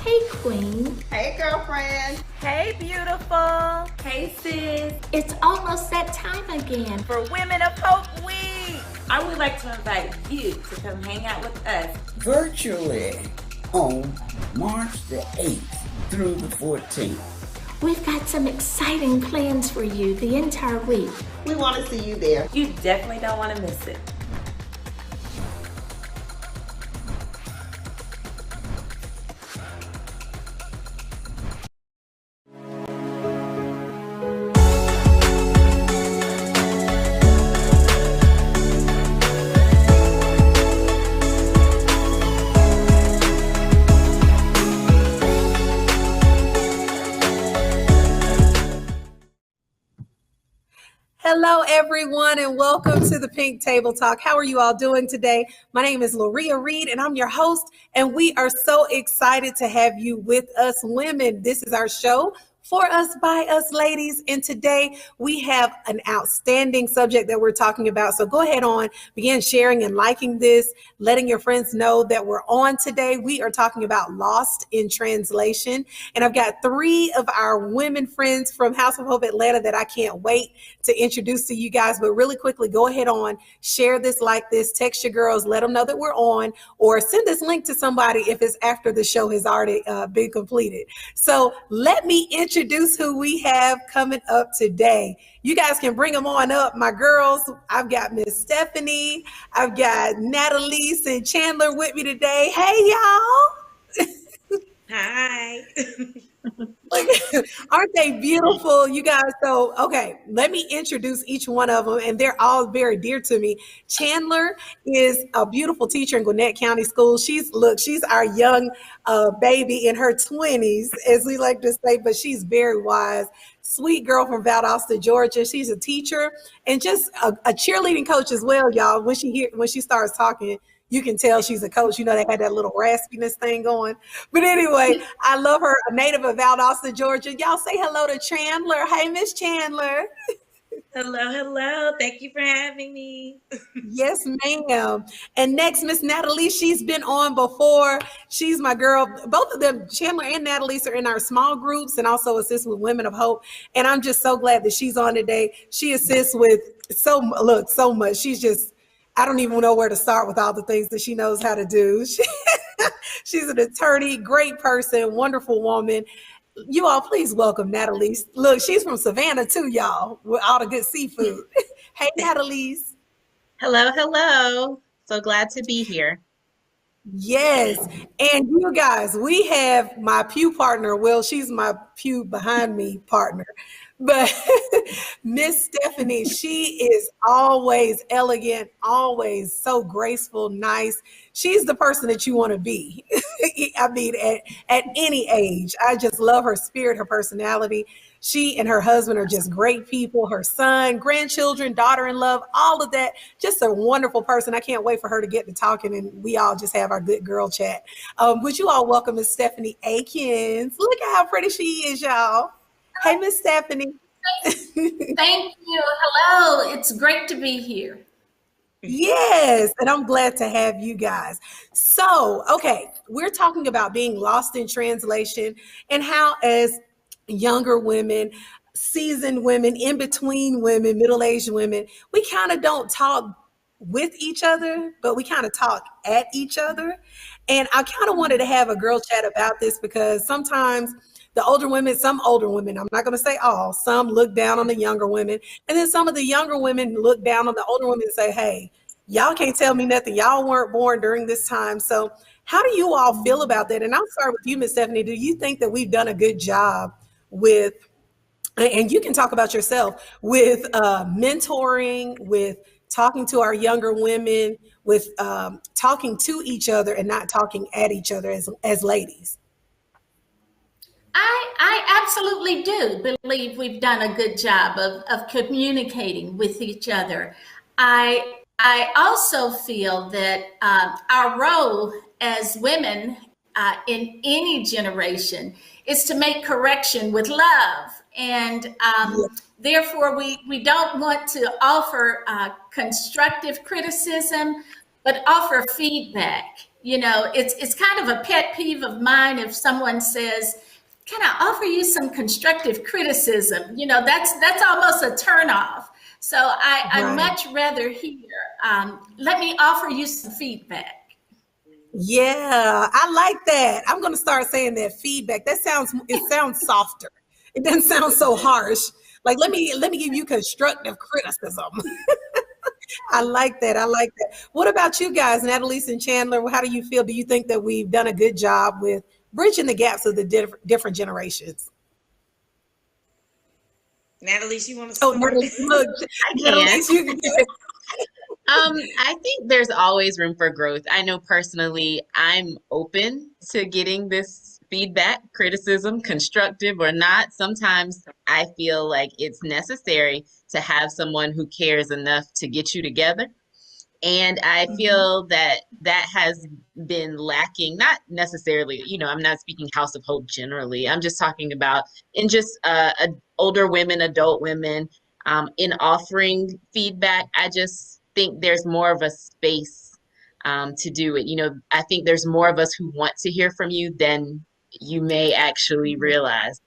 Hey, Queen. Hey, girlfriend. Hey, beautiful. Hey, sis. It's almost that time again for Women of Hope Week. I would like to invite you to come hang out with us virtually on March the 8th through the 14th. We've got some exciting plans for you the entire week. We want to see you there. You definitely don't want to miss it. Hello, everyone, and welcome to the Pink Table Talk. How are you all doing today? My name is Loria Reed, and I'm your host, and we are so excited to have you with us women. This is our show for us, by us, ladies, and today we have an outstanding subject that we're talking about. So go ahead on, begin sharing and liking this, letting your friends know that we're on today. We are talking about Lost in Translation, and I've got three of our women friends from House of Hope Atlanta that I can't wait to introduce to you guys. But really quickly, go ahead on, share this, like this, text your girls, let them know that we're on, or send this link to somebody if it's after the show has already been completed. So let me introduce who we have coming up today. You guys can bring them on up, my girls. I've got Miss Stephanie, I've got Natalise and Chandler with me today. Hey, y'all. Hi. Aren't they beautiful, you guys? So, okay, let me introduce each one of them, and they're all very dear to me. Chandler is a beautiful teacher in Gwinnett County Schools. She's our young baby in her 20s, as we like to say, but she's very wise. Sweet girl from Valdosta, Georgia. She's a teacher and just a cheerleading coach as well, y'all. When she starts talking, you can tell she's a coach. You know, they had that little raspiness thing going. But anyway, I love her, a native of Valdosta, Georgia. Y'all say hello to Chandler. Hey, Miss Chandler. Hello. Thank you for having me. Yes, ma'am. And next, Miss Natalie, she's been on before. She's my girl. Both of them, Chandler and Natalie, are in our small groups and also assist with Women of Hope. And I'm just so glad that she's on today. She assists with so much. She's just, I don't even know where to start with all the things that she knows how to do. She's an attorney, great person, wonderful woman. You all please welcome Natalise. Look, she's from Savannah too, y'all, with all the good seafood. Hey, Natalise. Hello. So glad to be here. Yes. And you guys, we have my pew partner. Well, she's my pew behind me partner. But Miss Stephanie, she is always elegant, always so graceful, nice. She's the person that you want to be. I mean, at any age. I just love her spirit, her personality. She and her husband are just great people. Her son, grandchildren, daughter-in-law, all of that. Just a wonderful person. I can't wait for her to get to talking and we all just have our good girl chat. Would you all welcome Miss Stephanie Akins? Look at how pretty she is, y'all. Hey, Miss Stephanie. Thank you. Hello. It's great to be here. Yes, and I'm glad to have you guys. So, okay, we're talking about being lost in translation and how as younger women, seasoned women, in between women, middle-aged women, we kind of don't talk with each other, but we kind of talk at each other. And I kind of wanted to have a girl chat about this because sometimes some older women, I'm not going to say all, some look down on the younger women. And then some of the younger women look down on the older women and say, hey, y'all can't tell me nothing. Y'all weren't born during this time. So how do you all feel about that? And I'll start with you, Miss Stephanie. Do you think that we've done a good job with, and you can talk about yourself, with mentoring, with talking to our younger women, with talking to each other and not talking at each other as ladies? I absolutely do believe we've done a good job of communicating with each other. I also feel that our role as women in any generation is to make correction with love. And therefore, we don't want to offer constructive criticism, but offer feedback. It's kind of a pet peeve of mine if someone says, "Can I offer you some constructive criticism?" That's almost a turnoff. So I Right. much rather hear, "Let me offer you some feedback." Yeah, I like that. I'm going to start saying that feedback. It sounds softer. It doesn't sound so harsh. Like let me give you constructive criticism. I like that. I like that. What about you guys, Annalise and Chandler? How do you feel? Do you think that we've done a good job with bridging the gaps of the different generations? Natalie, you want to Oh, start? Natalie, look, I can. Natalie, you can do it. I think there's always room for growth. I know personally, I'm open to getting this feedback, criticism, constructive or not. Sometimes I feel like it's necessary to have someone who cares enough to get you together. And I feel that that has been lacking, not necessarily, I'm not speaking House of Hope generally. I'm just talking about in just older women, adult women, in offering feedback. I just think there's more of a space to do it. I think there's more of us who want to hear from you than you may actually realize.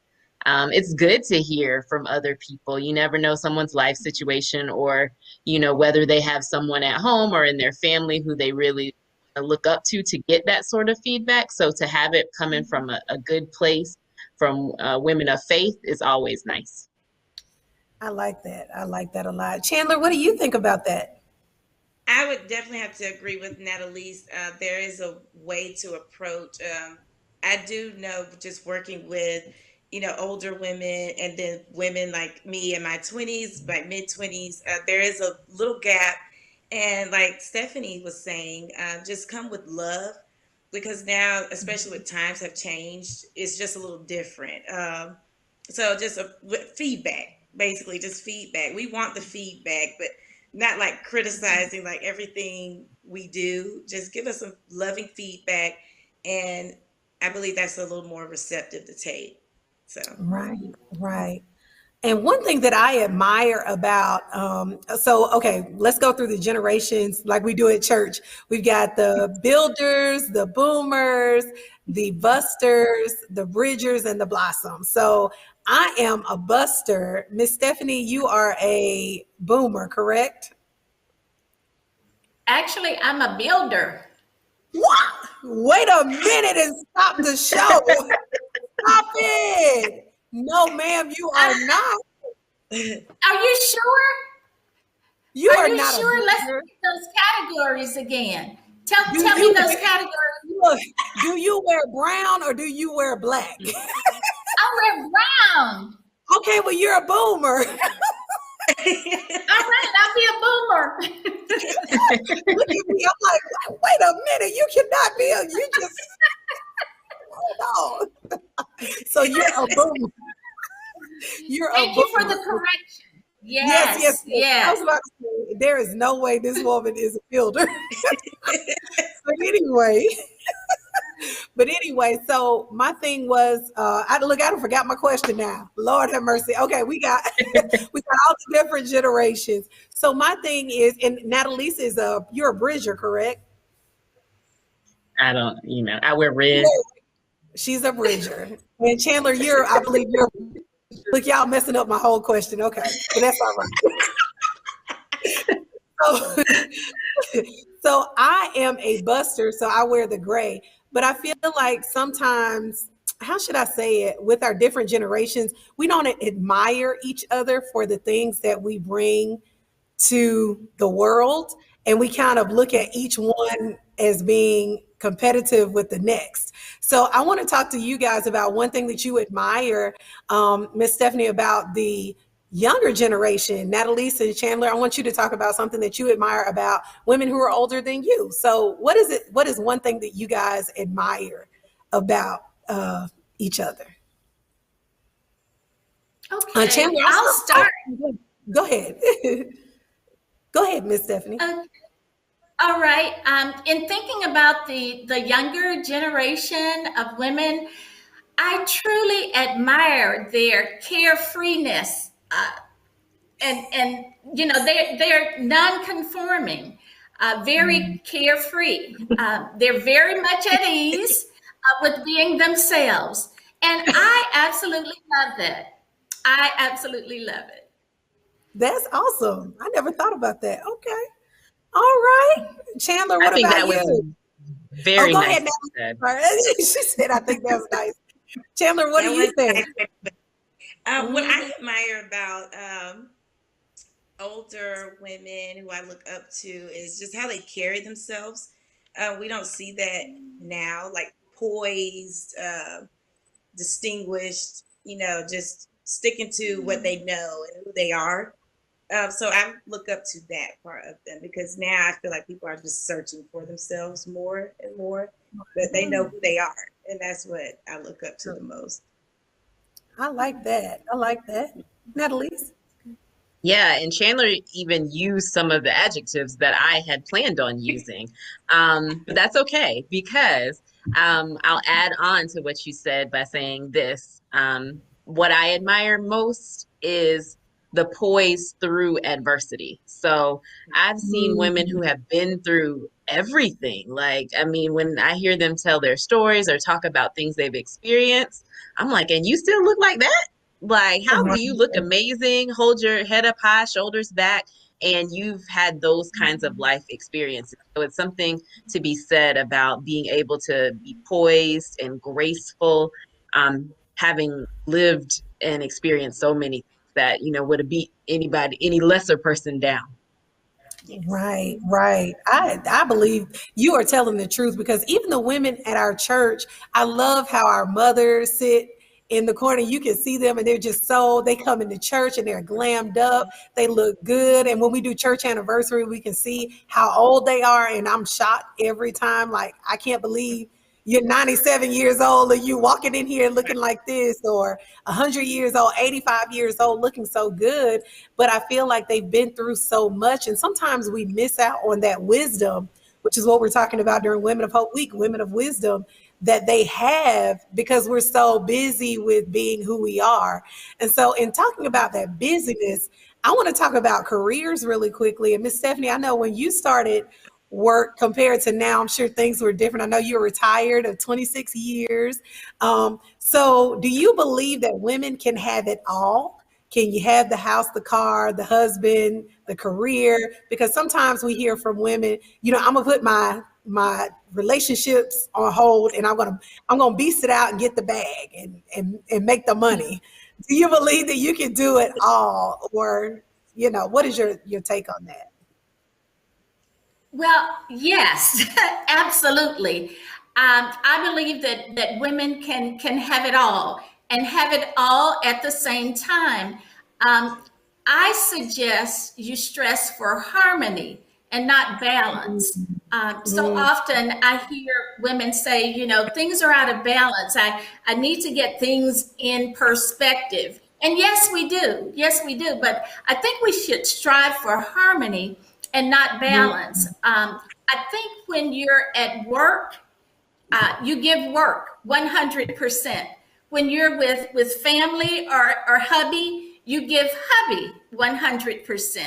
It's good to hear from other people. You never know someone's life situation or, whether they have someone at home or in their family who they really look up to get that sort of feedback. So to have it coming from a good place from women of faith is always nice. I like that. I like that a lot. Chandler, what do you think about that? I would definitely have to agree with Natalie's. There is a way to approach. I do know just working with, older women and then women like me in my 20s, my mid 20s, there is a little gap. And like Stephanie was saying, just come with love because now, especially with times have changed, it's just a little different. So just feedback, basically just feedback. We want the feedback, but not like criticizing like everything we do. Just give us some loving feedback. And I believe that's a little more receptive to take. So Right, right. And one thing that I admire about, okay, let's go through the generations like we do at church. We've got the builders, the boomers, the busters, the bridgers, and the blossoms. So I am a buster. Miss Stephanie, you are a boomer, correct? Actually, I'm a builder. What? Wait a minute and stop the show. Stop it. No, ma'am, you are not. Are you sure? You Are are you not sure? a Let's boomer. get those categories again. Tell Do me you those categories. look, do you wear brown or do you wear black? I wear brown. Okay, well, you're a boomer. All right, I'll be a boomer. Look at me. I'm like, wait a minute. You cannot be you just hold on. So you're a boomer. You're Thank a you for boomer. the correction. Yes. I was Yes. about to say, there is no way this woman is a builder. But anyway, so my thing was, I don't forgot my question now. Lord have mercy. Okay, we got all the different generations. So my thing is, and Natalise you're a bridger, correct? I don't, I wear red. She's a bridger. And Chandler, I believe look, y'all messing up my whole question. Okay, but that's all right. So I am a buster, so I wear the gray. But I feel like sometimes, how should I say it, with our different generations, we don't admire each other for the things that we bring to the world. And we kind of look at each one as being competitive with the next. So I want to talk to you guys about one thing that you admire, Miss Stephanie, about the younger generation. Natalise and Chandler, I want you to talk about something that you admire about women who are older than you. So what is one thing that you guys admire about each other? Okay. Chandler, I'll start. Go ahead. Go ahead, Miss Stephanie. Okay. All right. In thinking about the younger generation of women, I truly admire their carefreeness, and they're non-conforming. very carefree. They're very much at ease with being themselves. And I absolutely love that. I absolutely love it. That's awesome. I never thought about that. Okay. All right. Chandler, I what think about that was you? very Go nice ahead, said. Natalie. She said, I think that was nice. Chandler, what That do you was think? nice. What I admire about older women who I look up to is just how they carry themselves. We don't see that now, like poised, distinguished, just sticking to what they know and who they are. So I look up to that part of them because now I feel like people are just searching for themselves more and more, but they know who they are. And that's what I look up to the most. I like that. I like that. Natalie? Yeah, and Chandler even used some of the adjectives that I had planned on using. But that's okay because I'll add on to what you said by saying this. What I admire most is the poise through adversity. So I've seen women who have been through everything. Like, I mean, when I hear them tell their stories or talk about things they've experienced, I'm like, and you still look like that? Like, how do you look amazing, hold your head up high, shoulders back, and you've had those kinds of life experiences? So it's something to be said about being able to be poised and graceful, having lived and experienced so many things that, would have beat anybody, any lesser person down. Right, right. I believe you are telling the truth because even the women at our church, I love how our mothers sit in the corner. You can see them and they're just they come into church and they're glammed up. They look good. And when we do church anniversary, we can see how old they are. And I'm shocked every time. Like, I can't believe you're 97 years old and you walking in here looking like this, or 100 years old, 85 years old, looking so good. But I feel like they've been through so much. And sometimes we miss out on that wisdom, which is what we're talking about during Women of Hope Week, Women of Wisdom, that they have because we're so busy with being who we are. And so in talking about that busyness, I want to talk about careers really quickly. And Miss Stephanie, I know when you started work compared to now, I'm sure things were different. I know you're retired of 26 years. So do you believe that women can have it all? Can you have the house, the car, the husband, the career? Because sometimes we hear from women, I'm gonna put my relationships on hold and I'm gonna beast it out and get the bag and make the money. Do you believe that you can do it all? Or, what is your take on that? Well, yes, absolutely. I believe that women can have it all and have it all at the same time. I suggest you stress for harmony and not balance. So often I hear women say, things are out of balance. I need to get things in perspective. And yes, we do. Yes, we do. But I think we should strive for harmony and not balance. I think when you're at work, you give work 100%. When you're with family or hubby, you give hubby 100%.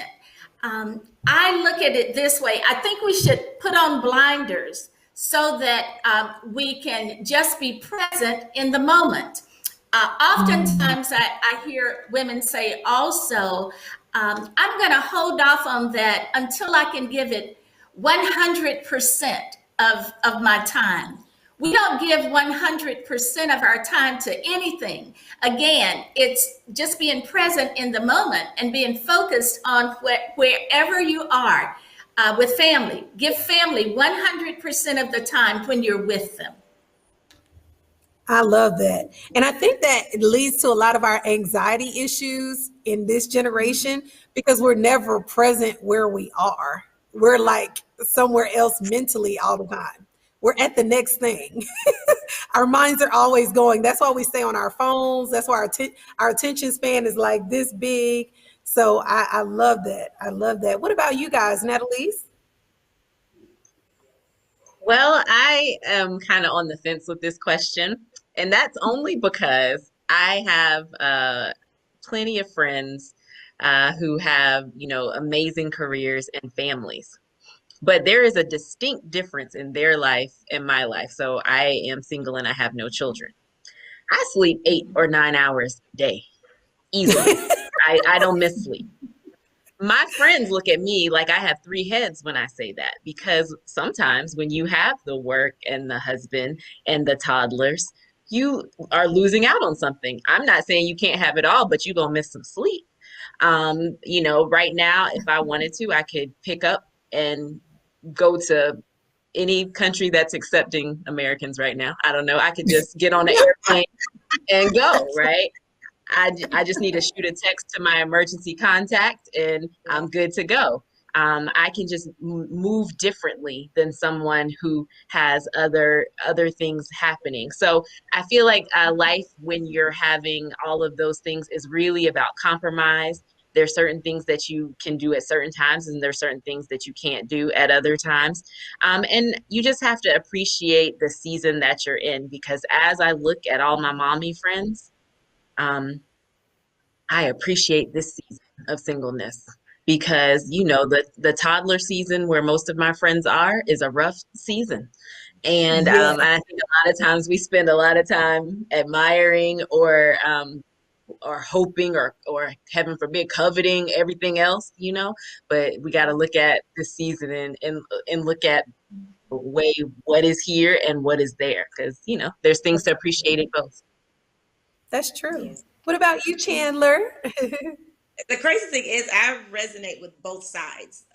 I look at it this way. I think we should put on blinders so that we can just be present in the moment. Oftentimes I hear women say also, I'm going to hold off on that until I can give it 100% of my time. We don't give 100% of our time to anything. Again, it's just being present in the moment and being focused on wherever you are with family. Give family 100% of the time when you're with them. I love that. And I think that it leads to a lot of our anxiety issues in this generation because we're never present where we are. We're like somewhere else mentally all the time. We're at the next thing. Our minds are always going. That's why we stay on our phones. That's why our attention span is like this big. So I love that. I love that. What about you guys, Natalie? Well, I am kind of on the fence with this question, and that's only because I have plenty of friends who have, amazing careers and families. but there is a distinct difference in their life and my life. So I am single and I have no children. I sleep 8 or 9 hours a day easily. I don't miss sleep. My friends look at me like I have three heads when I say that, because sometimes when you have the work and the husband and the toddlers, you are losing out on something. I'm not saying you can't have it all, but you're gonna miss some sleep. Right now, if I wanted to, I could pick up and go to any country that's accepting Americans right now. I don't know. I could just get on an airplane and go, right? I just need to shoot a text to my emergency contact and I'm good to go. I can just move differently than someone who has other things happening. So I feel like life, when you're having all of those things, is really about compromise. There's certain things that you can do at certain times, and there's certain things that you can't do at other times. And you just have to appreciate the season that you're in, because as I look at all my mommy friends, I appreciate this season of singleness, because the toddler season where most of my friends are is a rough season. And Yeah. I think a lot of times we spend a lot of time admiring or hoping or heaven forbid coveting everything else, but we got to look at this season and look at what is here and what is there, because there's things to appreciate it both. That's true. Yes. What about you, Chandler? The crazy thing is, I resonate with both sides.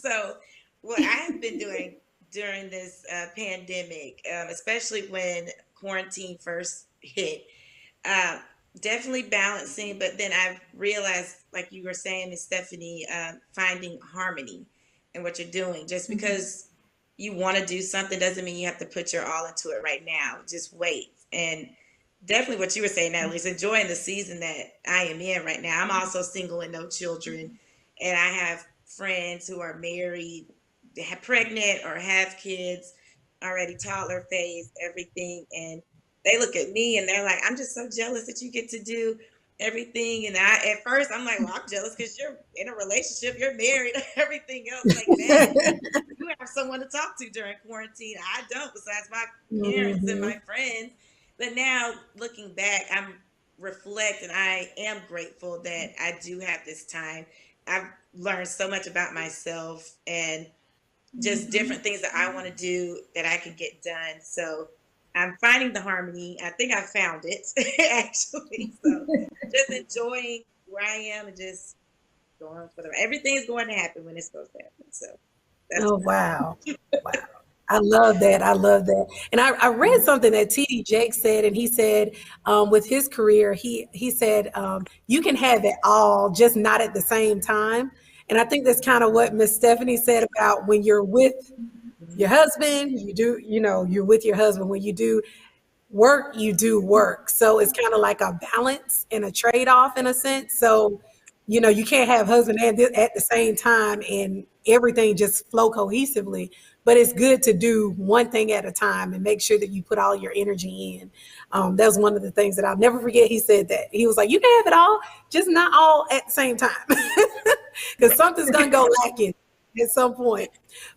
So, what I have been doing during this pandemic, especially when quarantine first hit, definitely balancing. But then I've realized, like you were saying, Miss Stephanie, finding harmony in what you're doing. Just because you want to do something doesn't mean you have to put your all into it right now. Just wait. And definitely what you were saying, Natalie, is enjoying the season that I am in right now. I'm also single and no children. And I have friends who are married, have pregnant or have kids, already toddler phase, everything. And they look at me and they're like, I'm just so jealous that you get to do everything. And at first I'm like, well, I'm jealous because you're in a relationship, you're married, everything else like that. You have someone to talk to during quarantine. I don't, besides my parents and my friends. But now looking back, I'm reflect and I am grateful that I do have this time. I've learned so much about myself and just different things that I want to do that I can get done. So I'm finding the harmony. I think I found it actually. So just enjoying where I am and just going for everything's going to happen when it's supposed to happen. So that's Wow. Wow. I love that. I love that. And I read something that T.D. Jakes said, and he said with his career, he said, you can have it all, just not at the same time. And I think that's kind of what Miss Stephanie said about when you're with your husband, you're with your husband. When you do work, you do work. So it's kind of like a balance and a trade-off in a sense. So, you can't have husband and at the same time and everything just flow cohesively, but it's good to do one thing at a time and make sure that you put all your energy in. That was one of the things that I'll never forget. He said that. He was like, you can have it all, just not all at the same time, because something's going to go lacking at some point.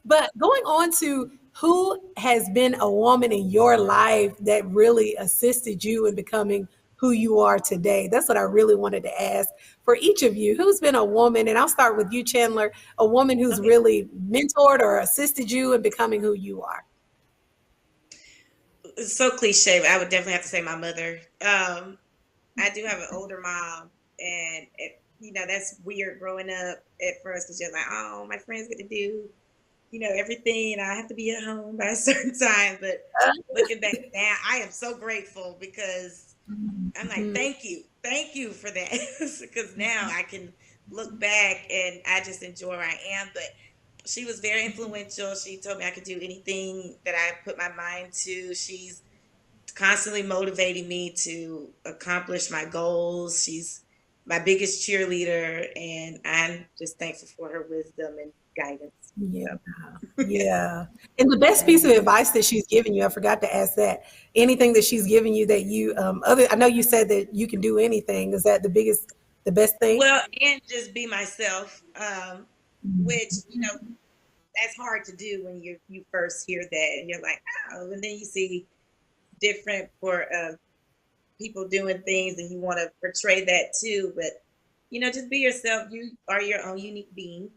But going on to who has been a woman in your life that really assisted you in becoming who you are today? That's what I really wanted to ask for each of you. Who's been a woman, and I'll start with you, Chandler, a woman who's really mentored or assisted you in becoming who you are? It's so cliche, but I would definitely have to say my mother. I do have an older mom, and that's weird growing up at first, because you're like, oh, my friends get to do everything, and I have to be at home by a certain time. But looking back now, I am so grateful, because I'm like, thank you for that. Because now I can look back and I just enjoy where I am. But she was very influential. She told me I could do anything that I put my mind to. She's constantly motivating me to accomplish my goals. She's my biggest cheerleader, and I'm just thankful for her wisdom and guidance. Yeah. Yeah. And the best piece of advice that she's given you, I forgot to ask that. Anything that she's given you that you I know you said that you can do anything. Is that the best thing? Well, and just be myself, which, as hard to do when you first hear that, and you're like, oh, and then you see different for people doing things, and you want to portray that too. But just be yourself. You are your own unique being,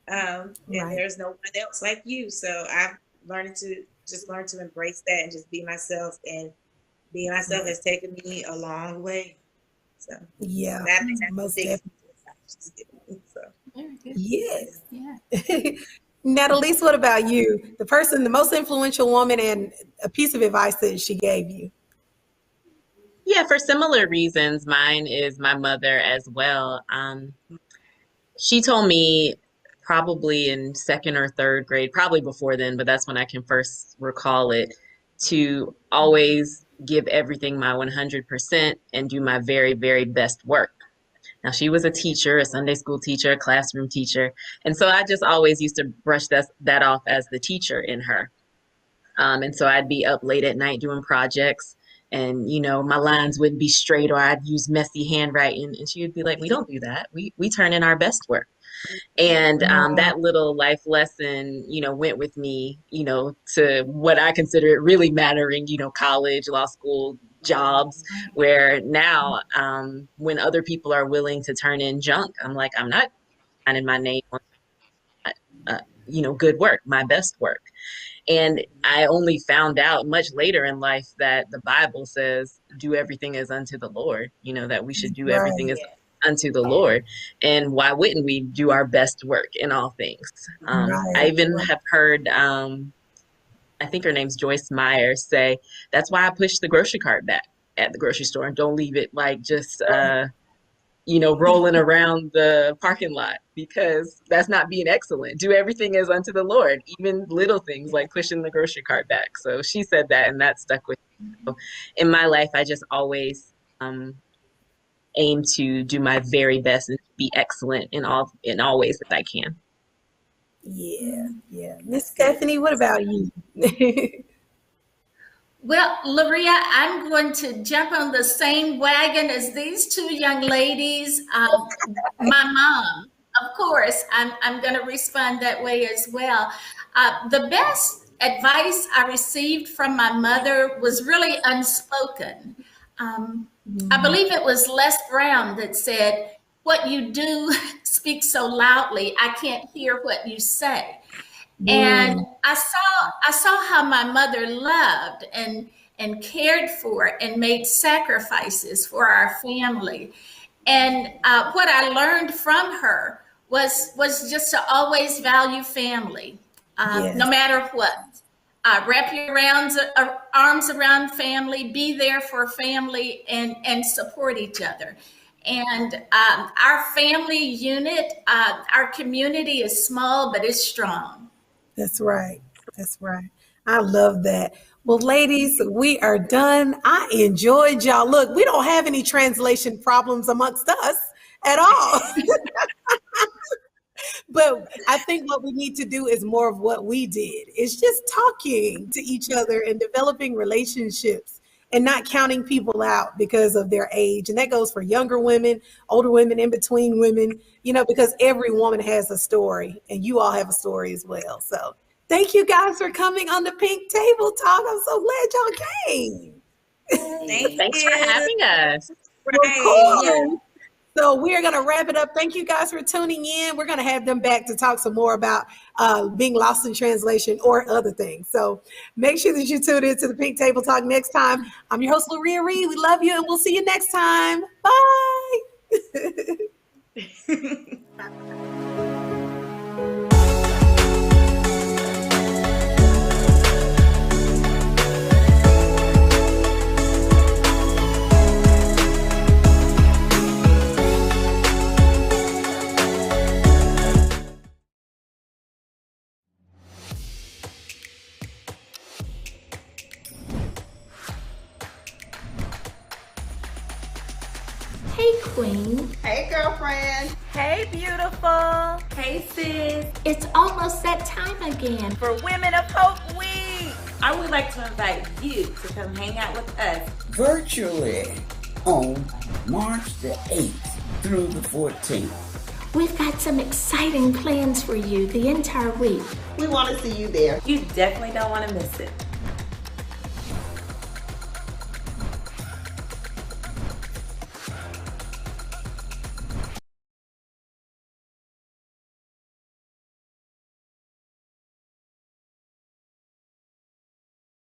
and there's no one else like you. So I've learned to embrace that and just be myself. And being myself has taken me a long way. So Yeah, I think that's most the biggest definitely. so. Very good. Yes. Yeah. Natalie, what about you? The most influential woman, and a piece of advice that she gave you. Yeah, for similar reasons, mine is my mother as well. She told me probably in second or third grade, probably before then, but that's when I can first recall it, to always give everything my 100% and do my very, very best work. Now, she was a teacher, a Sunday school teacher, a classroom teacher. And so I just always used to brush that off as the teacher in her. And so I'd be up late at night doing projects, and, my lines wouldn't be straight, or I'd use messy handwriting. And she would be like, we don't do that. We turn in our best work. And that little life lesson, went with me, to what I consider it really mattering, college, law school, jobs, where now when other people are willing to turn in junk, I'm like, I'm not signing my name on, good work, my best work. And I only found out much later in life that the Bible says, do everything as unto the Lord, that we should do everything as unto the Lord. And why wouldn't we do our best work in all things? I even have heard, I think her name's Joyce Meyer, say, that's why I push the grocery cart back at the grocery store and don't leave it like just, rolling around the parking lot, because that's not being excellent. Do everything as unto the Lord, even little things like pushing the grocery cart back. So she said that, and that stuck with me. So in my life, I just always aim to do my very best and be excellent in all ways that I can. Yeah. Miss Stephanie, what about you? Well, Loria, I'm going to jump on the same wagon as these two young ladies. My mom, of course, I'm going to respond that way as well. The best advice I received from my mother was really unspoken. I believe it was Les Brown that said, what you do speaks so loudly, I can't hear what you say. And I saw how my mother loved and cared for and made sacrifices for our family. And what I learned from her was just to always value family, no matter what. Wrap your arms around family, be there for family, and support each other. And our family unit, our community is small, but it's strong. That's right. I love that. Well, ladies, we are done. I enjoyed y'all. Look, we don't have any translation problems amongst us at all. But I think what we need to do is more of what we did. It's just talking to each other and developing relationships and not counting people out because of their age. And that goes for younger women, older women, in between women, because every woman has a story, and you all have a story as well. So thank you guys for coming on the Pink Table Talk. I'm so glad y'all came. Thanks for having us. Cool. So we're going to wrap it up. Thank you guys for tuning in. We're going to have them back to talk some more about being lost in translation or other things. So make sure that you tune in to the Pink Table Talk next time. I'm your host, Loria Reed. We love you, and we'll see you next time. Bye. Hey, Queen. Hey, girlfriend. Hey, beautiful. Hey, sis. It's almost that time again. For Women of Hope Week. I would like to invite you to come hang out with us virtually on March the 8th through the 14th We've got some exciting plans for you the entire week. We want to see you there. You definitely don't want to miss it.